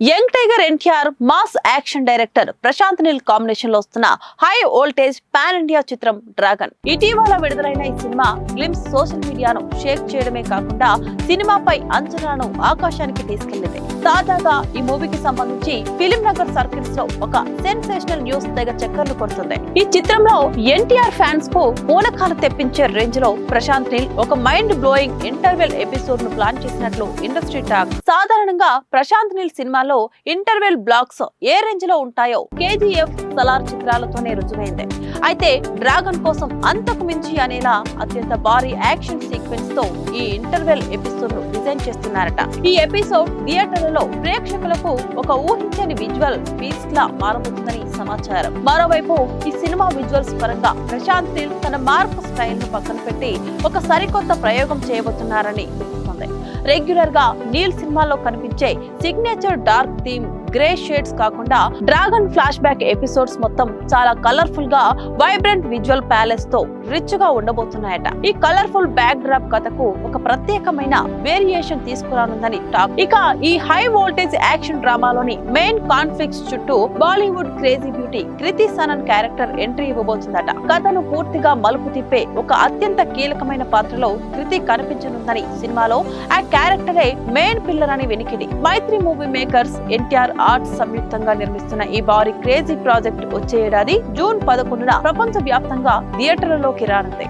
Young tiger NTR mass action director Prashanth Neel combination లో వస్తున్న high voltage pan India చిత్రం Dragon. ఇటీవల విడుదలైన ఈ సినిమా గ్లిమ్స్ సోషల్ మీడియాను షేక్ చేయడమే కాకుండా సినిమాపై అంచనాలను ఆకాశానికి తీసుకెళ్లింది. తాజాగా ఈ మూవీకి సంబంధించి ఫిలిం నగర్ సర్కిల్స్ లో ఒక సెన్సేషనల్ న్యూస్ తెగ చక్కర్లు కొడుతుంది. ఈ చిత్రంలో ఎన్టీఆర్ ఫ్యాన్స్ కు పూనకాలు తెప్పించే రేంజ్ లో ప్రశాంత్ నీల్ ఒక మైండ్ బ్లోయింగ్ ఇంటర్వెల్ ఎపిసోడ్ ను ప్లాన్ చేసినట్లు ఇండస్ట్రీ టాక్. సాధారణంగా ప్రశాంత్ నీల్ సినిమాలో ఇంటర్వెల్ బ్లాక్స్ ఏ రేంజ్ లో ఉంటాయో కేజీఎఫ్, సలార్ చిత్రాలతోనే రుజువైంది. అయితే డ్రాగన్ కోసం అంతకు మించి అనేలా అత్యంత భారీ యాక్షన్ సీక్వెన్స్ తో ఈ ఇంటర్వెల్ ఎపిసోడ్ ను డిజైన్ చేస్తున్నారట. ఈ ఎపిసోడ్ థియేటర్లలో ప్రేక్షకులకు ఒక ఊహించని విజువల్ ఫీస్ట్ లా మారబోతుందని సమాచారం. మరోవైపు ఈ సినిమా విజువల్స్ పరంగా ప్రశాంత్ నీల్ తన మార్క్ స్టైల్ ను పక్కన పెట్టి ఒక సరికొత్త ప్రయోగం చేయబోతున్నారని తెలుస్తోంది. రెగ్యులర్ గా నీల్ సినిమాలో కనిపించే signature dark theme, grey shades కాకుండా డ్రాగన్ ఫ్లాష్ బ్యాక్ ఎపిసోడ్స్ మొత్తం చాలా కలర్ఫుల్ గా వైబ్రెంట్ విజువల్ ప్యాలెస్ తో రిచ్ గా ఉండబోతున్నాయట. ఈ కలర్ఫుల్ బ్యాక్ డ్రాప్ కథకు ఒక ప్రత్యేకమైన వేరియేషన్ తీసుకురానుందని టాక్. ఇక ఈ హై వోల్టేజ్ యాక్షన్ డ్రామాలోని మెయిన్ కాన్ఫ్లిక్ట్స్ చుట్టూ Bollywood crazy beauty Kriti Sanon character entry ఇవ్వబోతుందట. కథను పూర్తిగా మలుపు తిప్పే ఒక అత్యంత కీలకమైన పాత్రలో కృతి కనిపించనుందని సినిమాలో ఆ క్యారెక్టరే మెయిన్ పిల్లర్ అని వినికిడి. మైత్రి మూవీ మేకర్స్, ఎన్టీఆర్ ఆర్ట్స్ సంయుక్తంగా నిర్మిస్తున్న ఈ భారీ క్రేజీ ప్రాజెక్ట్ వచ్చే ఏడాది జూన్ 11న ప్రపంచ వ్యాప్తంగా థియేటర్లలోకి రానుంది.